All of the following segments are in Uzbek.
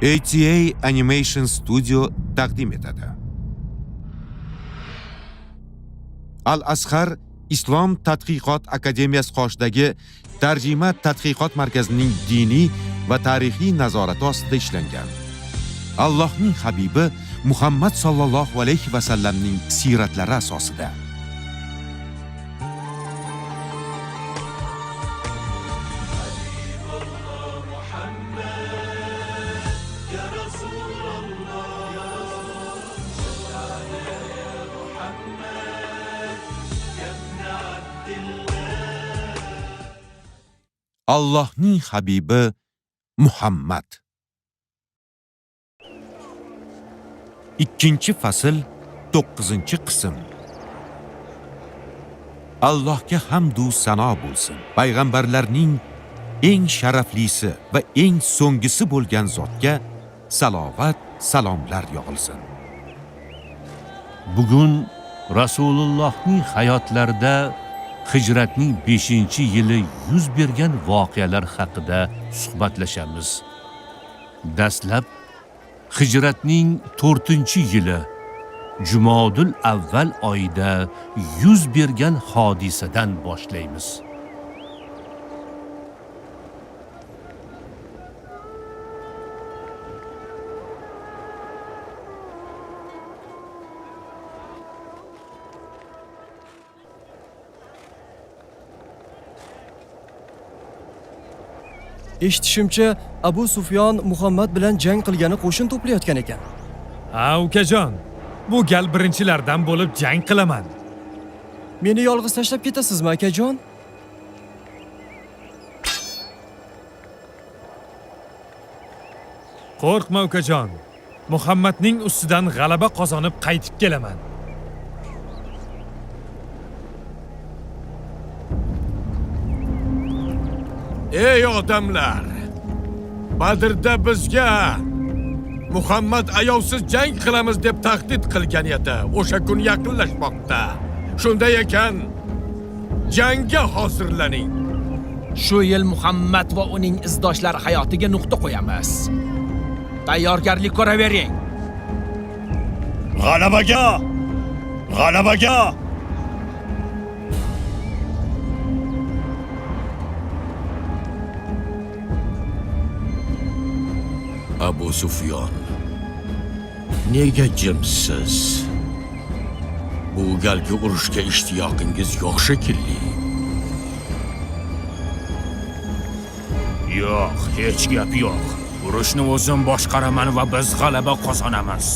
ATA Animation Studio taqdim etadi. Al-Azhar Islom tadqiqot akademiyasi qoshidagi tarjima tadqiqot markazining diniy va tarixiy nazorati ostida ishlangan. Allohning habibi Muhammad sallallohu alayhi va sallamning siratlari asosida. Allohning habibi Muhammad. Ikkinchi fasl, 9-qism. Allohga hamdu sano bo'lsin. Payg'ambarlarning eng sharaflisi va eng so'nggisi bo'lgan zotga salovat, salomlar yog'ilsin. Bugun Rasulullohning hayotlarida hijratning 5-yili yuz bergan voqealar haqida suhbatlashamiz. Dastlab hijratning 4-yili Jumodul avval oyida yuz bergan hodisadan boshlaymiz. Eshitishimcha, Abu Sufyon Muhammad bilan jang qilgani qo'shin to'playotgan ekan. Ha, ukajon. Bu gal birinchilardan bo'lib jang qilaman. Meni yolg'iz tashlab ketasizmi, akajon? Qo'rqma ukajon. Muhammadning ustidan g'alaba qozonib qaytib kelaman. Ey odamlar! Badrda bizga Muhammad ayovsiz jang qilamiz deb tahdid qilgan edi. O'sha kun yaqinlashmoqda. Shunday ekan, jangga hozirlaning. Shu yil Muhammad va uning izdoshlari hayotiga nuqta qo'yamiz. Tayyorgarlik ko'ravering. G'alabaga! G'alabaga! Abu Sufyon, nega jimsiz? Bu galgi urushga ishtiyoqingiz yo'q shekilli. Yo'q, hech gap yo'q. Urushni o'zim boshqaraman va biz g'alaba qozonamiz.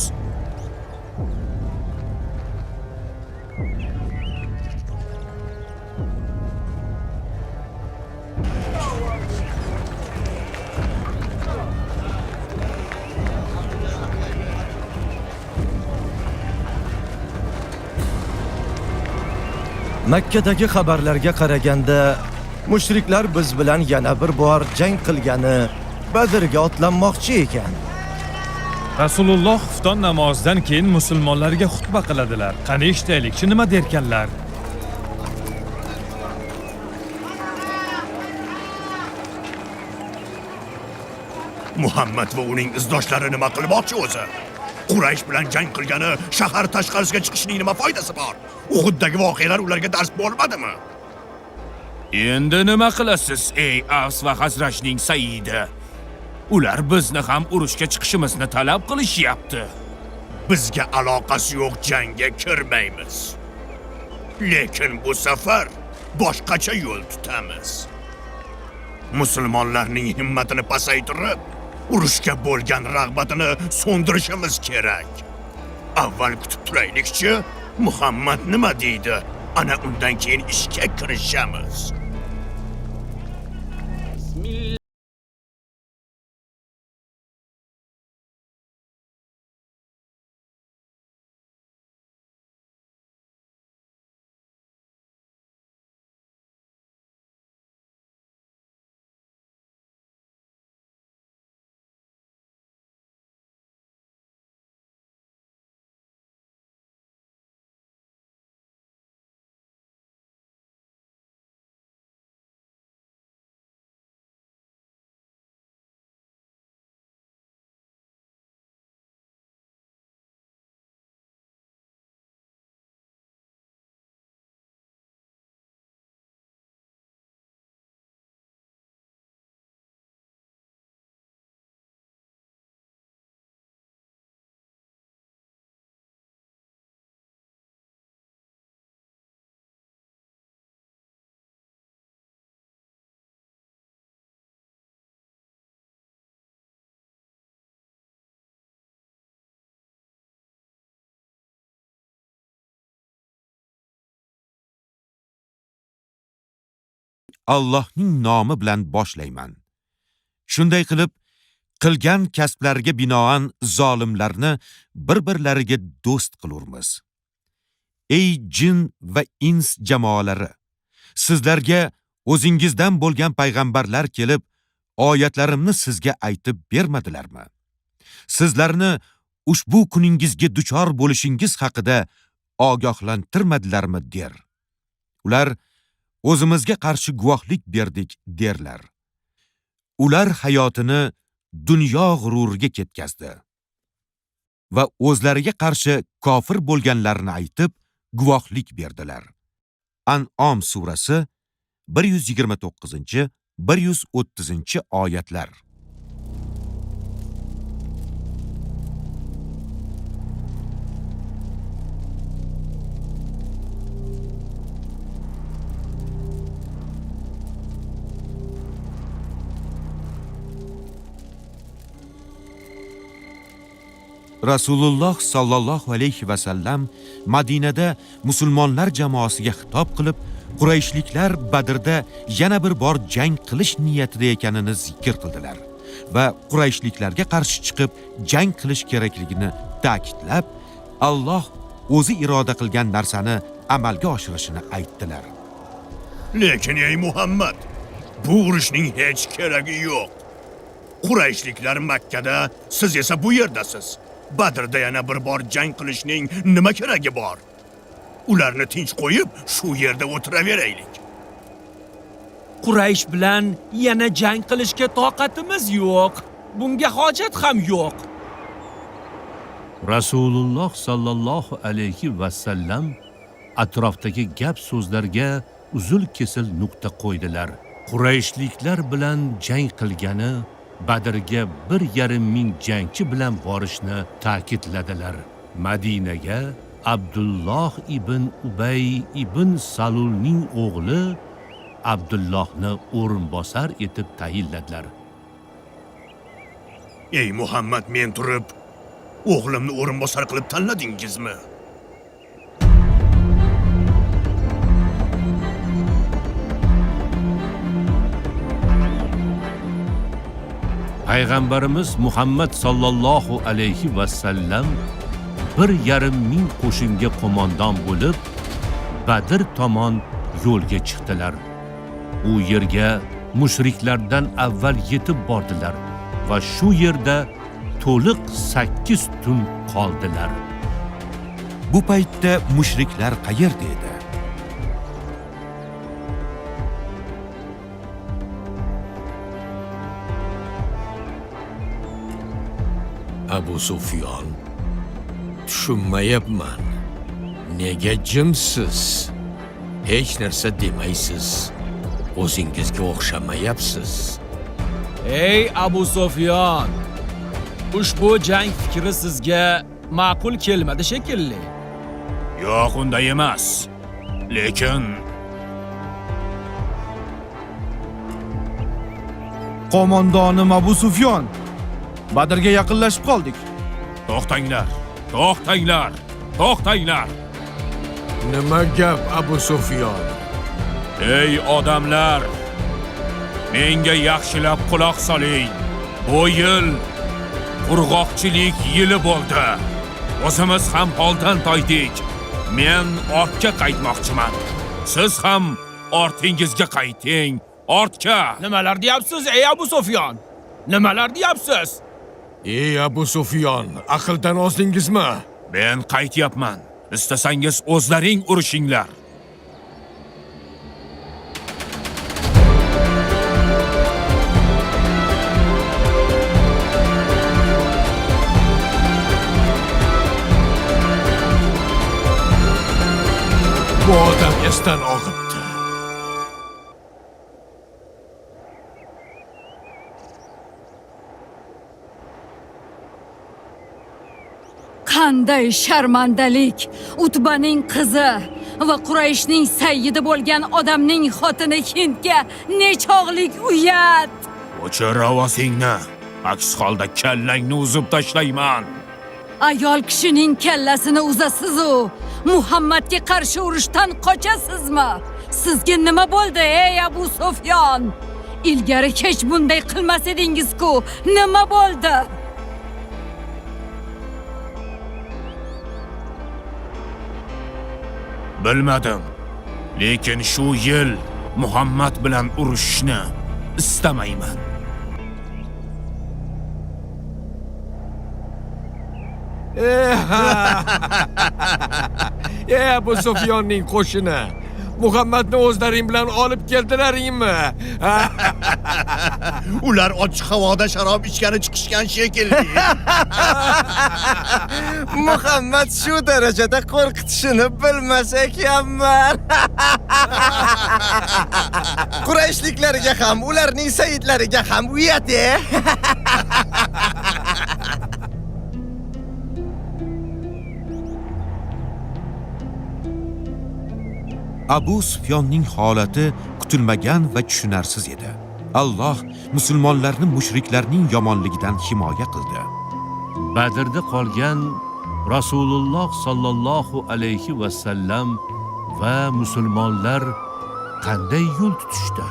Makkadagi xabarlarga qaraganda, mushriklar biz bilan yana bir bor jang qilgani, Badrga otlanmoqchi ekan. Rasululloh xufton namozidan keyin musulmonlarga xutba qiladilar. Qani eshitaylik, nima derkanlar? Muhammad va uning izdoshlari nima qilmoqchi o'zi? Quraysh bilan jang qilgani, shahar tashqarisiga chiqishning nima foydasi bor? Uhuddagi voqealar ularga dars bo'lmadimi? Endi nima qilasiz, ey Avs va Xazrajning sayyidi? Ular bizni ham urushga chiqishimizni talab qilishyapti. Bizga aloqasi yo'q jangga kirmaymiz. Lekin bu safar boshqacha yo'l tutamiz. Musulmonlarning himmatini pasaytirib, urushga bo'lgan rag'batini so'ndirishimiz kerak. Avval kutib turaylikchi, Muhammad nima deydi? Ana undan keyin ishga kirishamiz. Allohning nomi bilan boshlayman. Shunday qilib, qilgan kasblariga binoan zolimlarni bir-birlariga do'st qilurmiz. Ey jin va ins jamoalari, sizlarga o'zingizdan bo'lgan payg'ambarlar kelib, oyatlarimni sizga aytib bermadilarmi? Sizlarni ushbu kuningizga duchor bo'lishingiz haqida ogohlantirmadilarmi der. Ular o'zimizga qarshi guvohlik berdik derlar. Ular hayotini dunyo g'ururiga ketkazdi va o'zlariga qarshi kofir bo'lganlarni aytib guvohlik berdilar. An'om surasi 129-130 oyatlar. Rasululloh sallallohu alayhi va sallam Madinada musulmonlar jamoasiga xitob qilib, Qurayshliklar Badrda yana bir bor jang qilish niyatida ekanini zikr qildilar va Qurayshliklarga qarshi chiqib jang qilish kerakligini ta'kidlab, Alloh o'zi iroda qilgan narsani amalga oshirishini aytdilar. Lekin ey Muhammad, bu urushning hech keragi yo'q. Qurayshliklar Makkada, siz esa bu yerdasiz. Badrda yana bir bor jang qilishning nima keragi bor? Ularni tinch qo'yib, shu yerda o'tiraveraylik. Quraysh bilan yana jang qilishga toqatimiz yo'q. Bunga hojat ham yo'q. Rasululloh sallallohu alayhi va sallam atrofdagi gap so'zlarga uzul-kesil nuqta qo'ydilar. Qurayshliklar bilan jang qilgani Badrga 1,5 ming jangchi bilan borishni ta'kidladilar. Madinaga Abdulloh ibn Ubay ibn Salulning o'g'li Abdullohni o'rinbosar etib tayinladilar. Ey Muhammad, men turib, o'g'limni o'rinbosar qilib tanladingizmi? Payg'ambarimiz Muhammad sallallohu alayhi va sallam 1,5 ming qo'shinga qo'mondon bo'lib, Badr tomon yo'lga chiqdilar. U yerga mushriklardan avval yetib bordilar va shu yerda to'liq 8 tun qoldilar. Bu paytda mushriklar qayerda edi? Abu Sufyon, tushunmayapman. Nega jimsiz? Hech narsa demaysiz. O'zingizga o'xshamayapsiz. Ey Abu Sufyon, ushbu jang fikri sizga ma'qul kelmadi shekilli. Yo'q, unday emas. Lekin Qo'mondonim Abu Sufyon, Badrga yaqinlashib qoldik. to'xtanglar. To'xtanglar. To'xtanglar. Nima gap Abu Sufyon? Ey odamlar, menga yaxshilab quloq soling. Bu yil qurg'oqchilik yili bo'ldi. O'zimiz ham holdan toydik. Men ortga qaytmoqchiman. Siz ham ortingizga qayting. Ortga. Nimalar deyapsiz ey Abu Sufyon? Nimalar deyapsiz? Ey Abu Sufyon, aqldan ozdingizmi? Men qaytyapman. Istasangiz o'zlaring urushinglar. Bu odam esdan og'ibdi. Qanday sharmandalik! Utbaning qizi va Qurayshning sayyidi bo'lgan odamning xotini Hindga nechog'lik uyat! O'chir ovozingni. Aks holda kallangni uzib tashlayman. Ayol kishining kallasini uzasiz-u, Muhammadga qarshi urushdan qochasizmi? Sizga nima bo'ldi ey Abu Sufyon? Ilgari hech bunday qilmas edingiz-ku. Nima bo'ldi? Bilmadim. Lekin shu yil Muhammad bilan urushishni istamayman. Abu Sufyonning qo'shini. Muhammadni o'zlaring bilan olib keldilaringmi? Ular ochiq havoda sharob ichgani chiqishgan shekilli. Muhammad shu darajada qo'rqitishini bilmas ekanman. Qurayshliklarga ham, ularning sayyidlariga ham uyat-e. Abu Sufyonning holati kutilmagan va tushunarsiz edi. Alloh musulmonlarni mushriklarning yomonligidan himoya qildi. Badrda qolgan Rasululloh sallallohu alayhi va sallam va musulmonlar qanday yo'l tutishdi?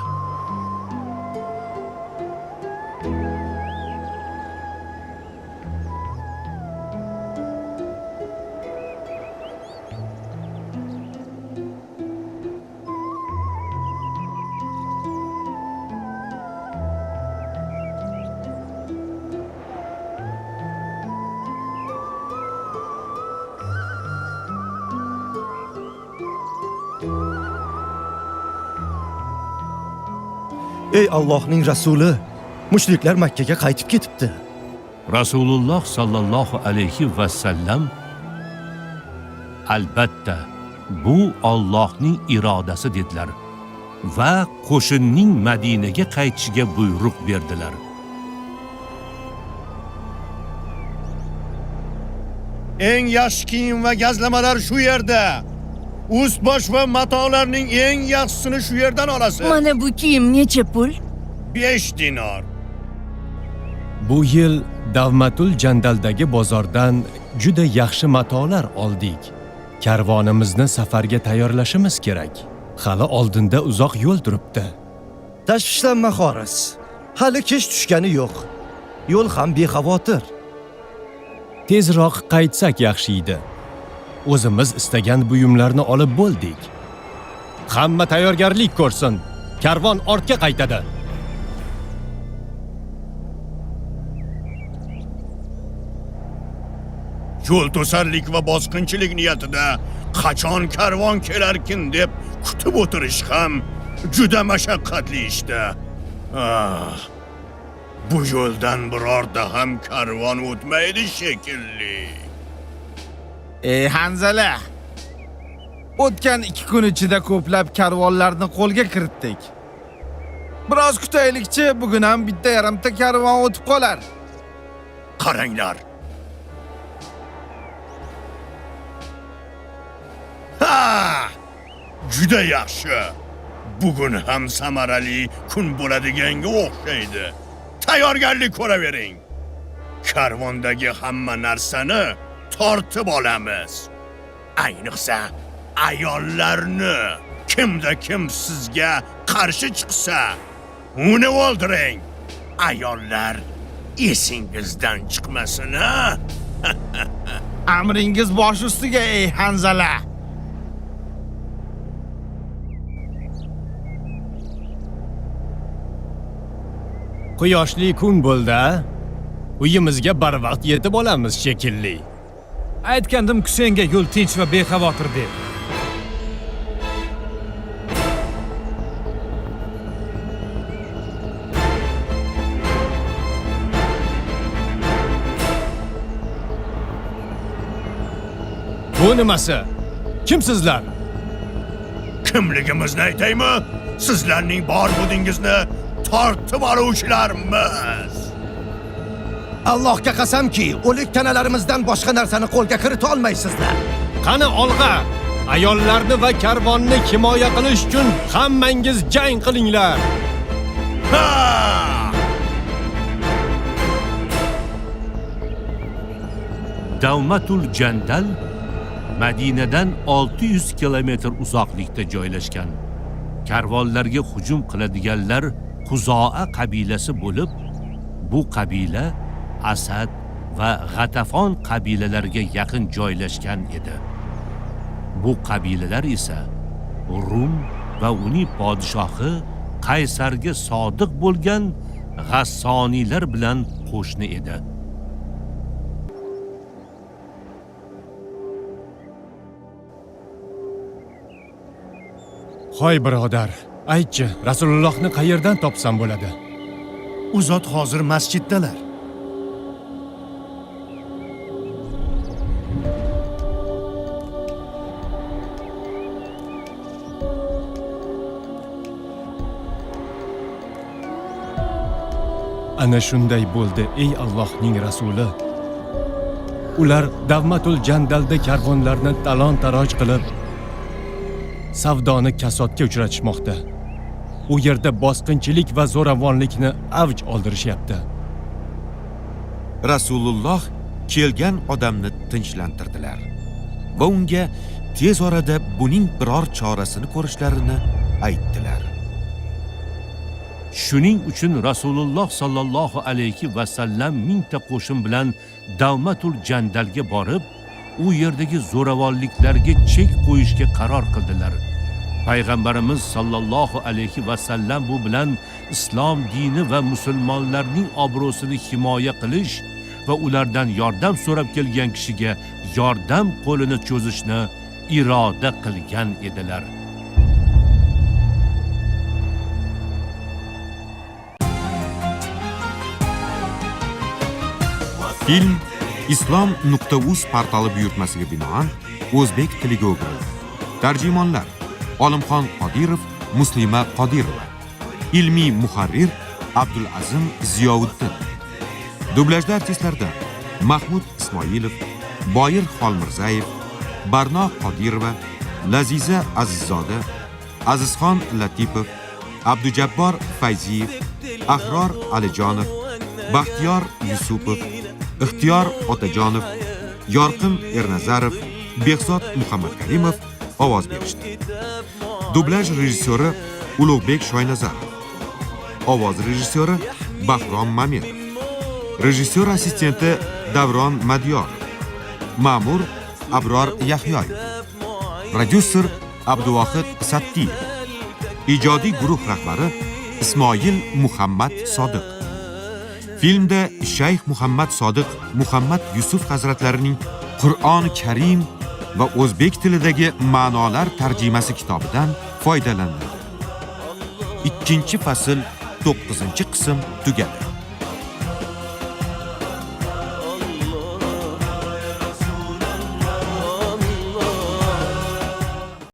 Ey Allohning rasuli, mushriklar Makka ga qaytib ketibdi. Rasululloh sallallohu alayhi va sallam albatta bu Allohning irodasi dedilar va qo'shinning Madinaga qaytishiga buyruq berdilar. Eng yaxshi kiyim va gazlamalar shu yerda. Ust-bosh va matolarning eng yaxshisini shu yerdan olasiz. Mana bu kiyim necha pul? 5 dinor. Bu yil Davmatul Jandaldagi bozordan juda yaxshi matolar oldik. Karvonimizni safarga tayyorlashimiz kerak. Hali oldinda uzoq yo'l turibdi. Tashvishlanma Xoris. Hali kech tushgani yo'q. Yo'l ham bexavotir. Tezroq qaytsak yaxshi edi. O'zimiz istagan buyumlarni olib bo'ldik. Hamma tayyorgarlik ko'rsin. Karvon ortga qaytadi. Yo'l to'sarlik va bosqinchilik niyatida qachon karvon kelarkin deb kutib o'tirish ham juda mashaqqatli ishda. Bu yo'ldan birorta ham karvon o'tmaydi shekilli. Ey Hanzala. O'tgan 2 kun ichida ko'plab karvonlarni qo'lga kiritdik. Biroz kutaylikchi, bugun ham bitta yarimta karvon o'tib qolar. Qaranglar. Ha! Juda yaxshi. Bugun ham samarali kun bo'ladiganga o'xshaydi. Tayyorgarlik ko'ravering. Karvondagi hamma narsani tortib olamiz. Ayniqsa ayollarni kimda kim sizga qarshi chiqsa, uni o'ldiring. Ayollar esingizdan chiqmasin, ha? Amringiz bosh ustiga ey Hanzala. Quyoshli kun bo'ldi. Uyimizga barvaqt yetib olamiz shekilli. Aytgandim-ku senga yo'l tinch va bexavotir deb. Bu nimasi? Kimsizlar? Kimligimizni aytaymi? Sizlarning bor budingizni tortib oluvchilarmiz. Allohga qasamki, o'lik tanalarimizdan boshqa narsani qo'lga kirita olmaysizlar. Qani olg'a! Ayollarni va karvonni himoya qilish uchun hammangiz jang qilinglar. Ha! Davmatul Jandal Madinadan 600 kilometr uzoqlikda joylashgan. karvonlarga hujum qiladiganlar Quzoa qabilasi bo'lib, bu qabila Asad va G'atafon qabilalariga yaqin joylashgan edi. Bu qabilalar esa Rum va uning podshohi Qaysarga sodiq bo'lgan G'assoniylar bilan qo'shni edi. Hoy birodar, aytchi, Rasulullohni qayerdan topsam bo'ladi? U zot hozir masjiddalar. Ana shunday bo'ldi, ey Allohning rasuli. Ular Davmatul Jandalda karvonlarni talon-taroj qilib, savdoni kasodga uchratishmoqda. U yerda bosqinchilik va zo'ravonlikni avj oldirishyapti. Rasululloh kelgan odamni tinchlantirdilar va unga tez orada buning biror chorasini ko'rishlarini aytdilar. Shuning uchun Rasululloh sallallohu alayhi va sallam mingta qo'shin bilan Davmatul Jandalga borib, u yerdagi zo'ravonliklarga chek qo'yishga qaror qildilar. Payg'ambarimiz sallallohu alayhi va sallam bu bilan islom dini va musulmonlarning obro'sini himoya qilish va ulardan yordam so'rab kelgan kishiga yordam qo'lini cho'zishni iroda qilgan edilar. Film islom.uz portali buyurtmasiga binoan o'zbek tiliga o'girildi. Tarjimonlar Olimxon Qodirov, Muslima Qodirova. Ilmiy muharrir Abdulazim Ziyovuddin. Dublajda artistlardan Mahmud Ismoilov, Boyir Xolmirzayev, Barno Qodirova, Laziza Azizzoda, Azizxon Latipov, Abdujabbor Fayziyev, Ahror Alijonov, Baxtiyor Yusupov, Ixtiyor Otajonov, Yorqin Ernazarov, Behzod Muhammadkarimov ovoz berishdi. Dublaj rejissyori Ulug'bek Shoynazarov. Ovoz rejissyori Bahrom Mamedov. Rejissyor assistenti Davron Madiyor. Ma'mur Abror Yahyoyev. Prodyuser Abduvohid Sattiyev. Ijodiy guruh rahbari Ismoil Muhammad Sodiq. Filmda Shayx Muhammad Sodiq Muhammad Yusuf hazratlarining Qur'oni Karim va o'zbek tilidagi ma'nolar tarjimasi kitobidan foydalaniladi. 2-fasl 9-qism tugadi.